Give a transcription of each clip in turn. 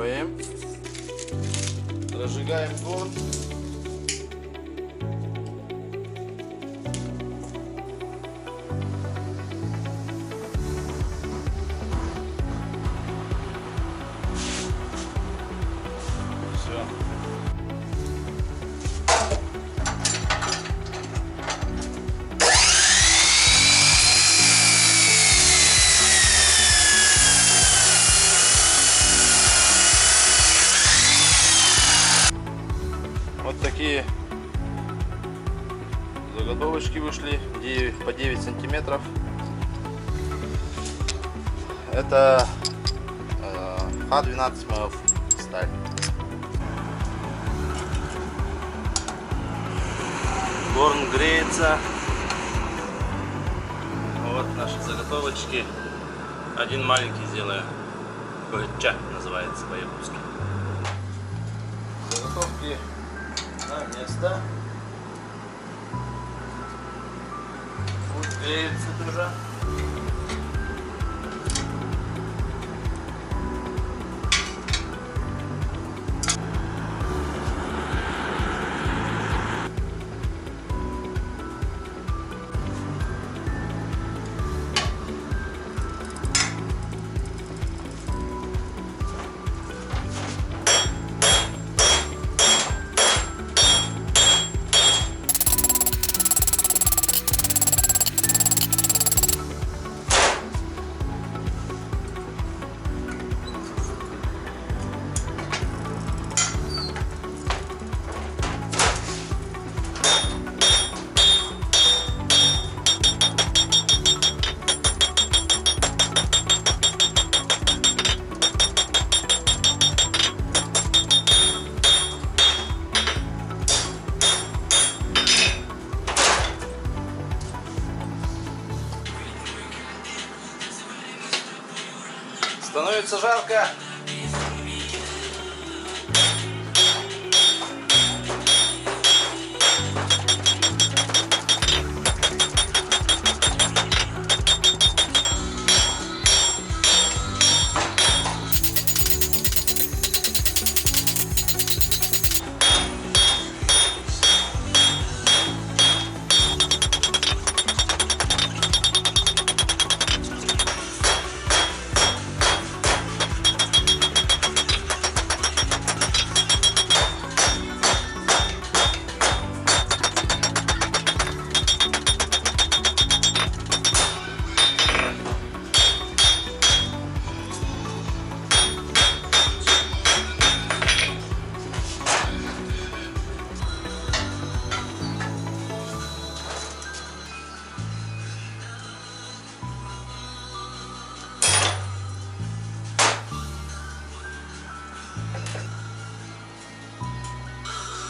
Закручиваем. Разжигаем горн. Все. Вот такие заготовочки вышли по 9 сантиметров. Это Х12 МФ сталь. Горн греется. Вот наши заготовочки. Один маленький сделаю. Ча называется по-якутски. Заготовки на место. Вот греется тоже. Становится жарко.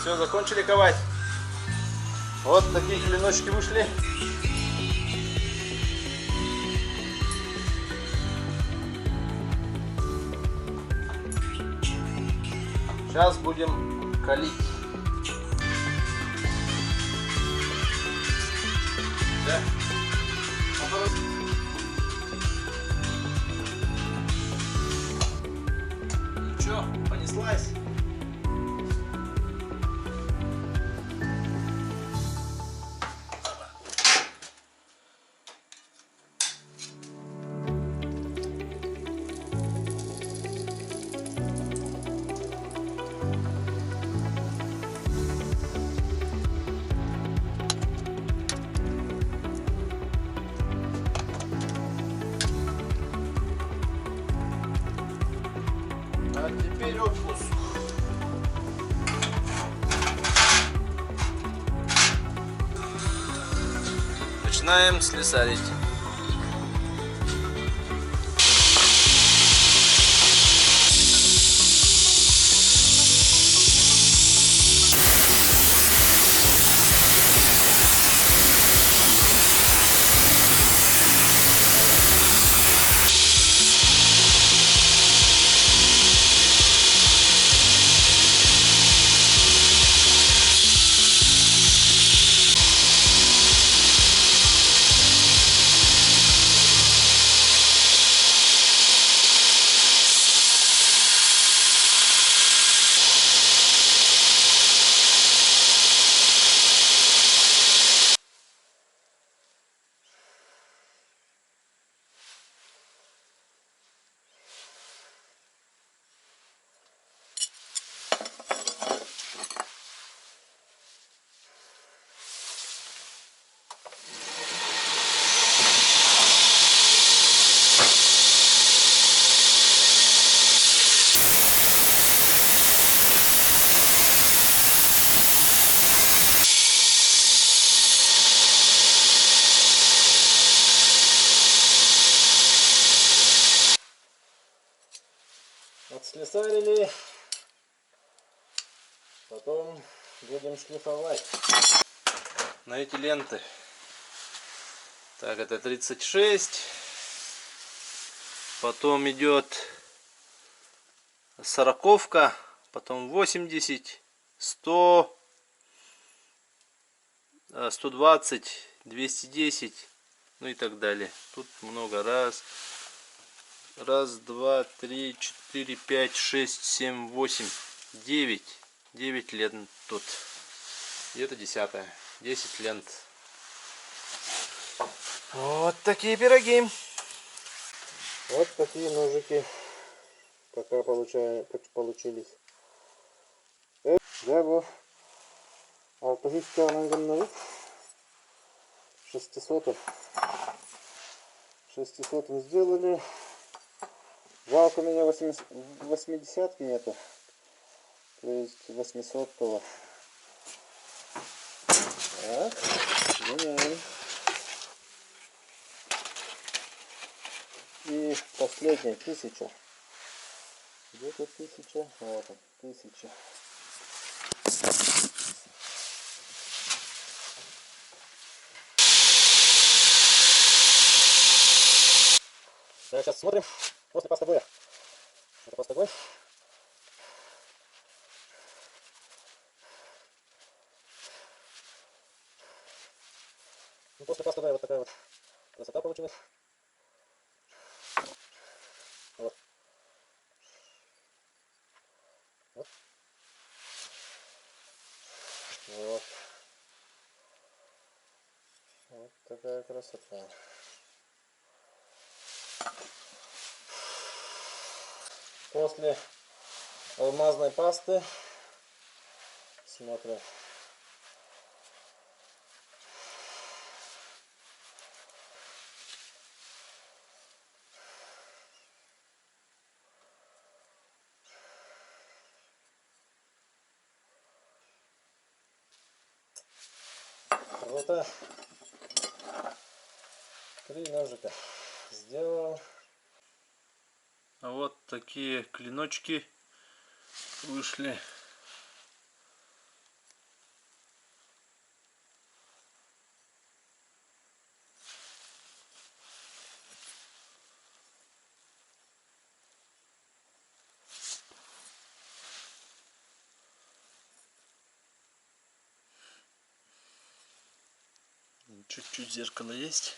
Все, закончили ковать. Вот такие клиночки вышли. Сейчас будем калить. Да. Ничего, понеслась. А теперь отпуск. Начинаем слесарить. Отслесарили. Потом будем шлифовать. На эти ленты. Так, это 36. Потом идет 40-ка. Потом 80, 100, 120, 210, ну и так далее. Тут много. Раз, два, три, 4, 5, 6, 7, 8, 9. 9 лент тут. И это 10-я. 10 лент. Вот такие пироги. Вот такие ножики пока получились. Я его автоматически 600 сделали. Жалко, у меня 80-ки нету. То есть 800-го. Так, меняем. И последняя 1000. Где-то 1000. Вот он, 1000. Сейчас смотрим после пастобоя. Это пастобой. Ну, после пастобоя вот такая вот красота получилась. Вот. Вот. Вот. Вот такая красота. После алмазной пасты смотрим. Вот 3 ножика сделал. А вот такие клиночки вышли. Чуть-чуть зеркало есть,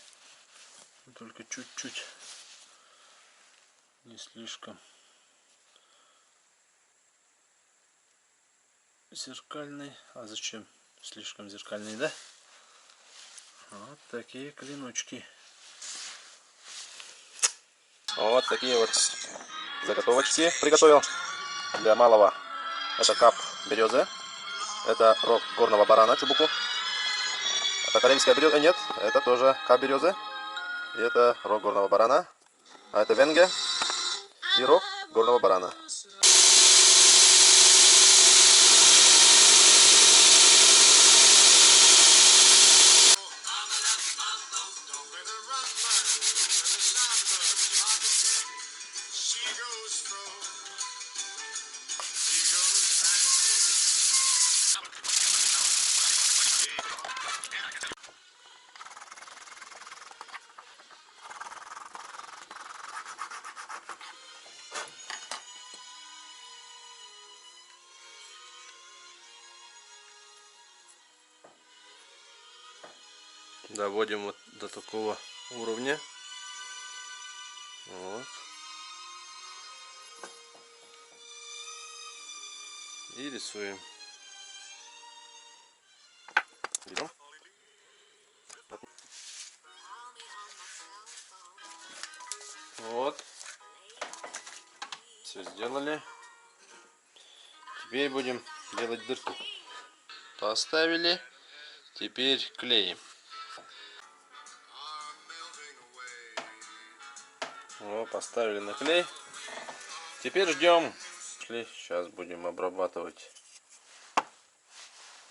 только чуть-чуть, не слишком зеркальный. А зачем слишком зеркальный, да? Вот такие клиночки. Вот такие вот заготовочки приготовил для малого. Это кап березы, это рог горного барана чубуку. Это карельская береза, нет, это тоже кап березы. И это рог горного барана. А это венге и рог горного барана. Доводим вот до такого уровня. Вот. И рисуем. Берем. Вот. Все сделали. Теперь будем делать дырки. Поставили. Теперь клеим. Вот, поставили на клей. Теперь ждем. Сейчас будем обрабатывать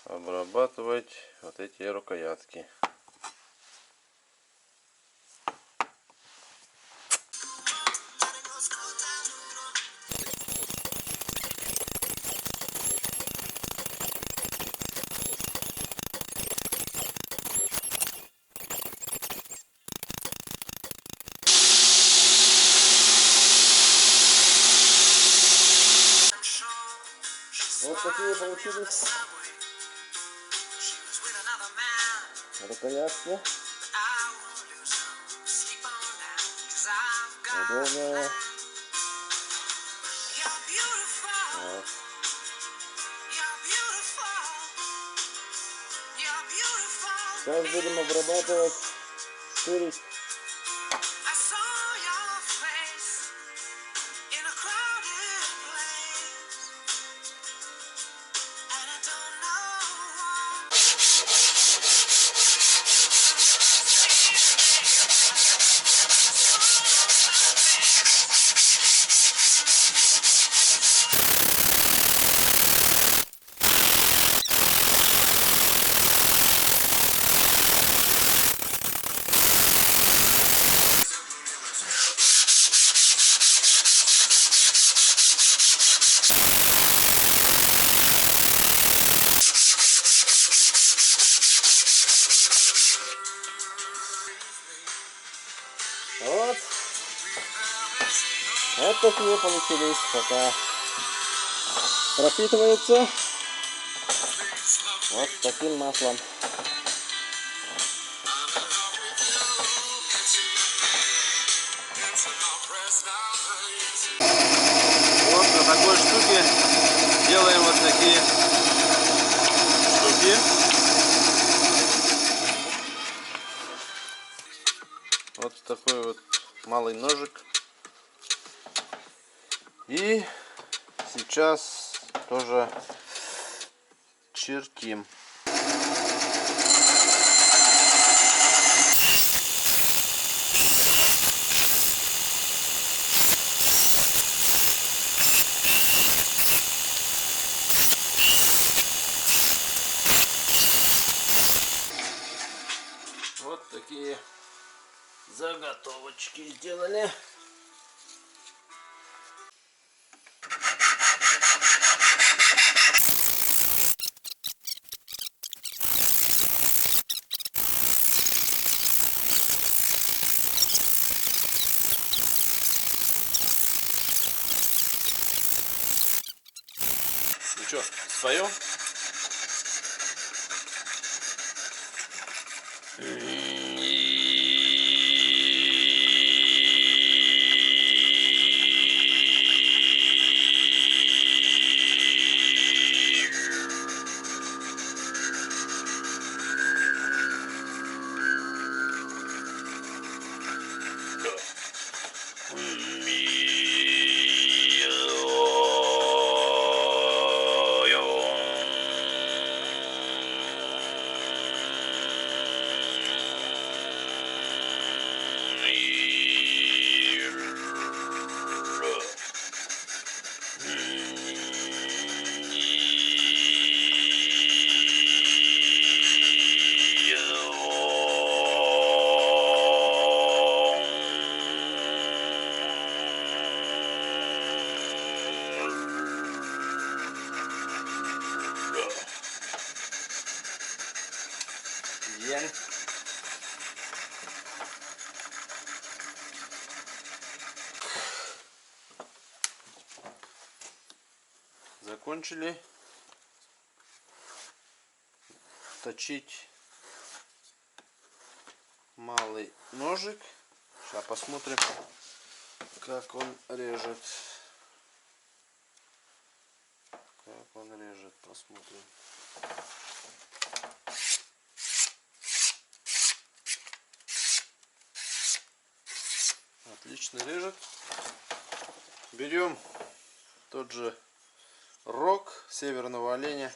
вот эти рукоятки. Вот такие получились рукоятки. Удобные. Вот. Сейчас будем обрабатывать, штырить. Вот. Вот такие получились, пока пропитываются вот таким маслом. Вот на такой штуке делаем вот такие штуки. Вот такой вот малый ножик. И сейчас тоже чертим. Вот такие заготовочки сделали. Ну что, споем? Закончили точить малый ножик. Сейчас посмотрим, как он режет. Как он режет, посмотрим. Отлично режет. Берем тот же рог северного оленя.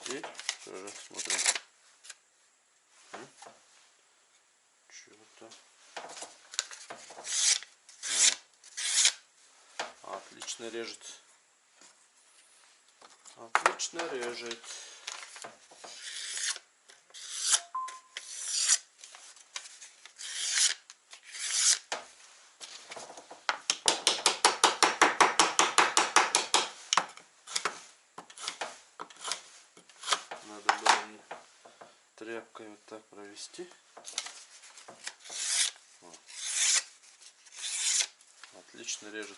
И тоже смотрим. Что-то. Отлично режет. Отлично режет. тряпкой вот так провести. Вот. Отлично режет.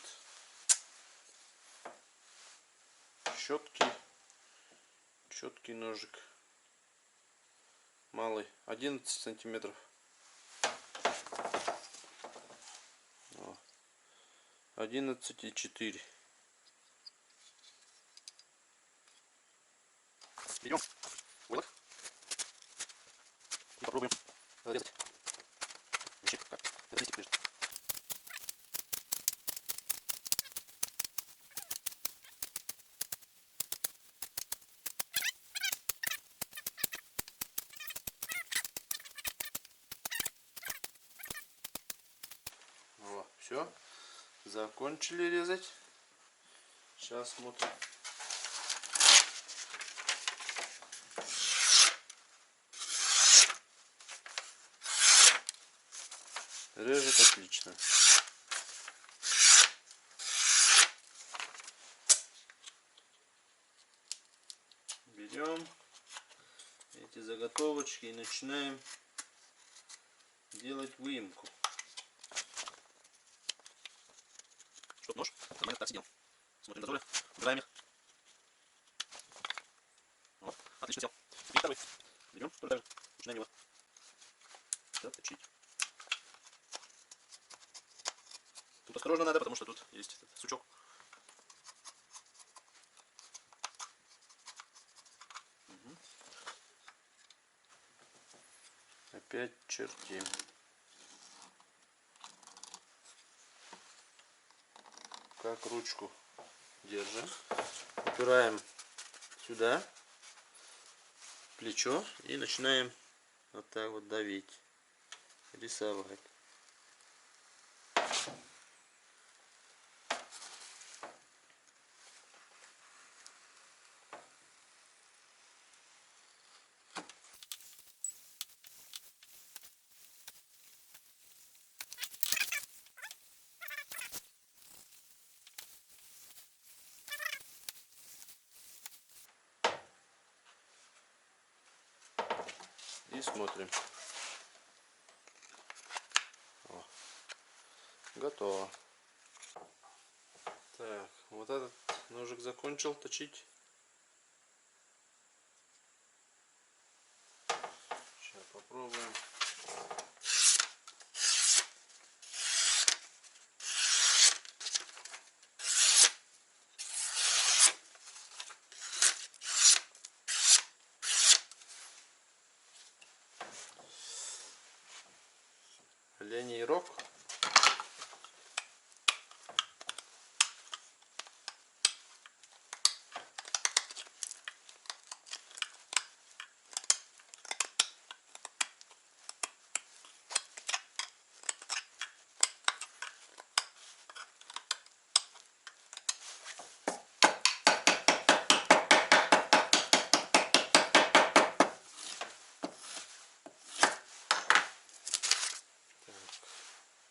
Четкий ножик. Малый, 11 сантиметров. 11,4. Берем войлок и попробуем резать. Вообще, как это листик лежит. Вот, все. Закончили резать. Сейчас смотрим. Режет отлично. Берем эти заготовочки и начинаем делать выемку. Чтоб нож именно так сидел. Смотрим зазоры, убираем их. Вот, отлично сел. И второй. Берем, тоже так же. Начинаем его заточить. Тут осторожно надо, потому что тут есть этот сучок. Угу. Опять чертим. Как ручку держим, упираем сюда плечо и начинаем вот так вот давить, рисовать. И смотрим. О, готово. Так, вот этот ножик закончил точить. Сейчас попробуем. Оленей рог.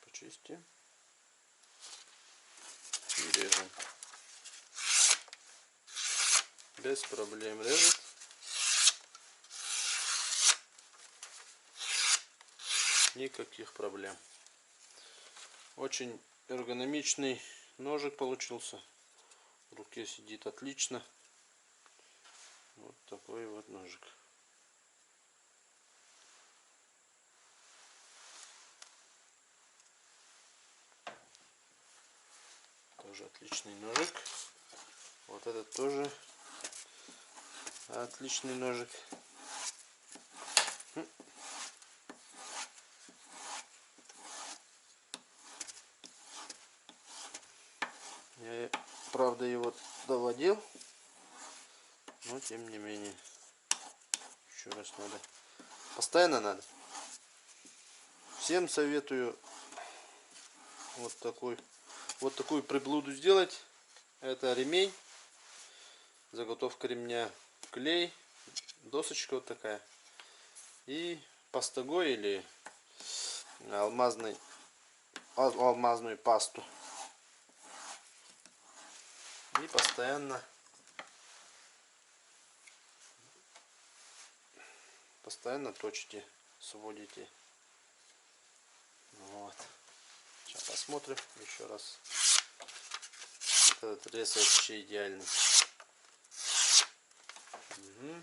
Почистим и режем. Без проблем режет. Никаких проблем. Очень эргономичный ножик получился. В руке сидит отлично. Вот такой вот ножик. Тоже отличный ножик. Вот этот тоже отличный ножик. Я, правда, его доводил, но тем не менее. Еще раз надо. Постоянно надо. Всем советую вот такую приблуду сделать. Это ремень. Заготовка ремня, клей, досочка вот такая. И пастогой или алмазную пасту. И постоянно постоянно точите, сводите. Вот. Сейчас посмотрим еще раз. Вот этот рез вообще идеальный. Угу.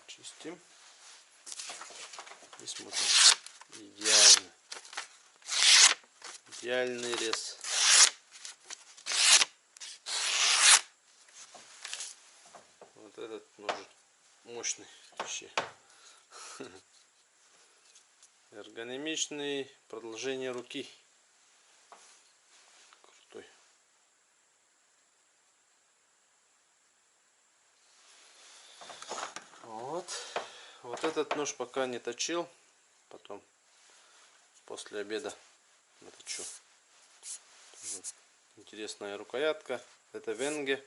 Чистим и смотрим. Идеально. Идеальный рез. Вот этот ножик мощный вообще. Эргономичный, продолжение руки. Крутой. Вот этот нож пока не точил, потом после обеда наточу. Интересная рукоятка, это Венге,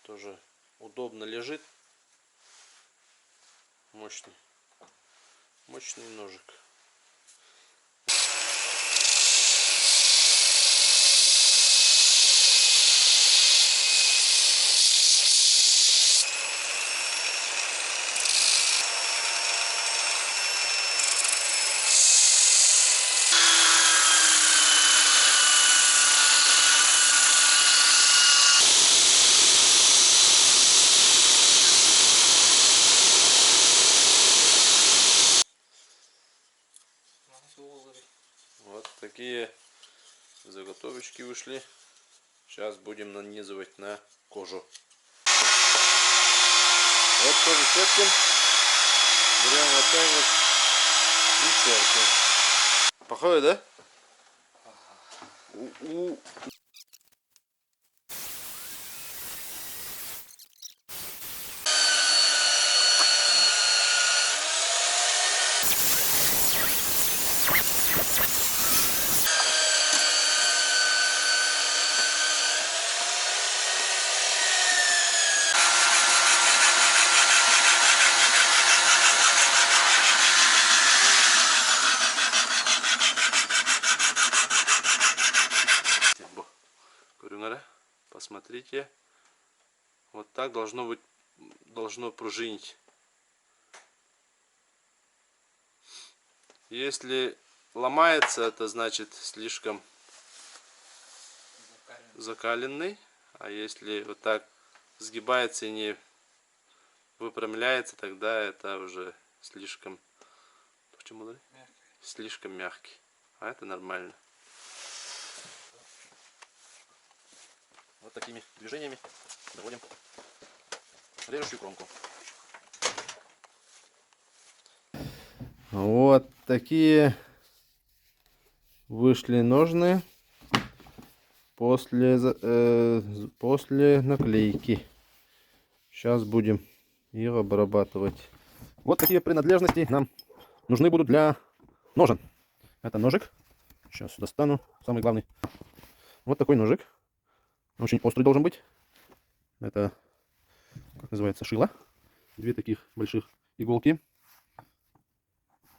тоже удобно лежит, мощный ножик. Вот такие заготовочки вышли. Сейчас будем нанизывать на кожу. Вот тоже цепким. Берем вот так вот и цепким. Похоже, да? Посмотрите, вот так должно пружинить. Если ломается, это значит слишком закаленный, а если вот так сгибается и не выпрямляется, тогда это уже слишком мягкий, а это нормально. Вот такими движениями доводим режущую кромку. Вот такие вышли ножны после наклейки. Сейчас будем их обрабатывать. Вот такие принадлежности нам нужны будут для ножен. Это ножик. Сейчас достану. Самый главный. Вот такой ножик. Очень острый должен быть. Это, как называется, шило. Две таких больших иголки.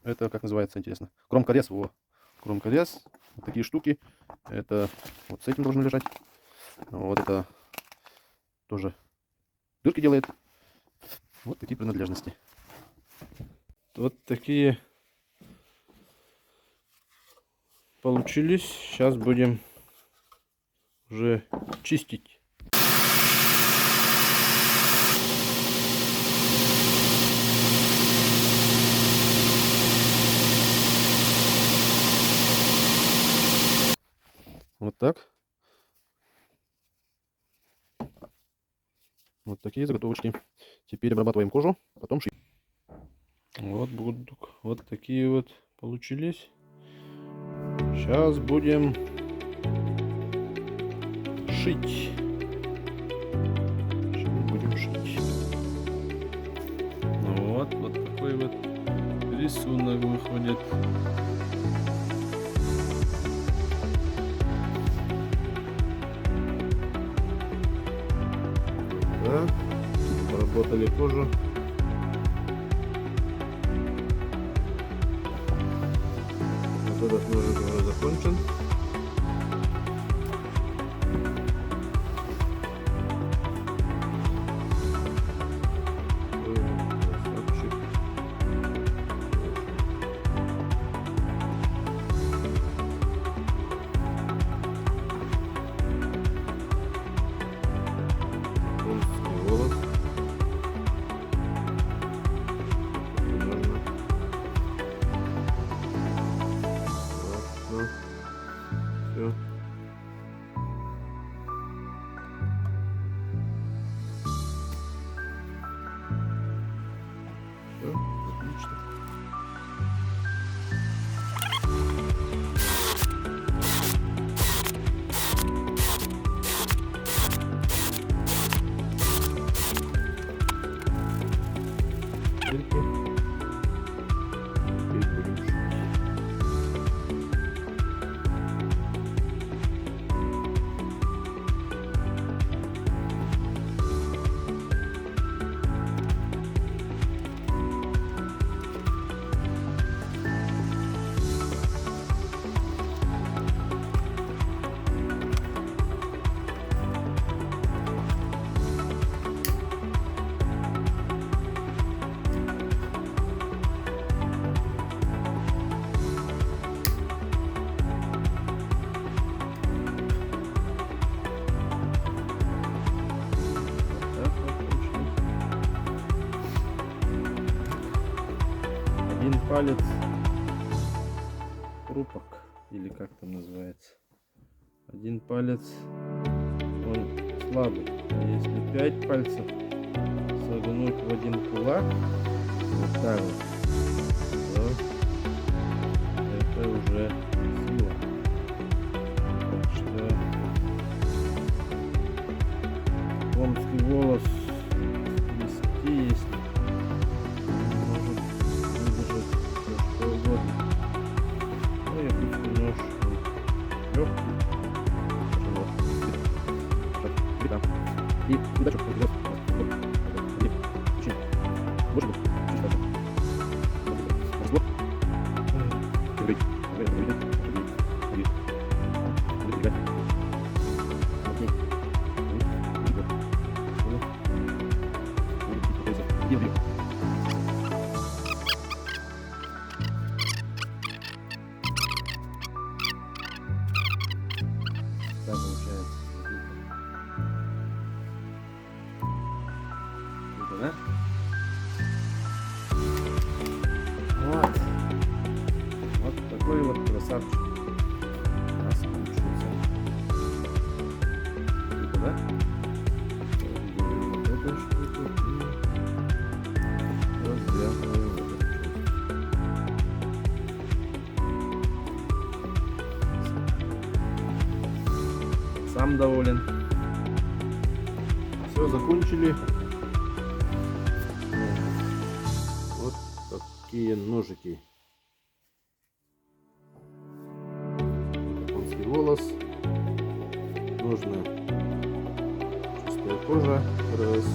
Это, как называется, интересно, кромкорез. Во. Кромкорез. Вот такие штуки. Это вот с этим должно лежать. Вот это тоже дырки делает. Вот такие принадлежности. Вот такие получились. Сейчас будем уже чистить. Вот так. Вот такие заготовочки. Теперь обрабатываем кожу, потом шить. Вот такие вот получились. Сейчас будем шить. Вот такой вот рисунок выходит. обработали кожу. Вот этот ножик уже закончен. Красавчик. Конский волос. Примерно. Классно. Все. Все, отлично. Дырки. Теперь будем шить. Так вот получилось. Один палец крупок, или как там называется. Один палец, он слабый. А если 5 пальцев согнуть в один кулак, вот так вот, то это уже сила. Так что конский волос 10, если он может выдержать всё, что угодно. Ну и обычный нож легкий. И удачи. Больше будет. Так получается. Круто, да? Вот. Вот такой вот красавчик у нас получился. Круто, да? Берем вот эту штуку и развязываем вот эту часть. Сам доволен. Все, закончили. Вот такие ножики. Конский волос. Нужно чистая кожа. Раз.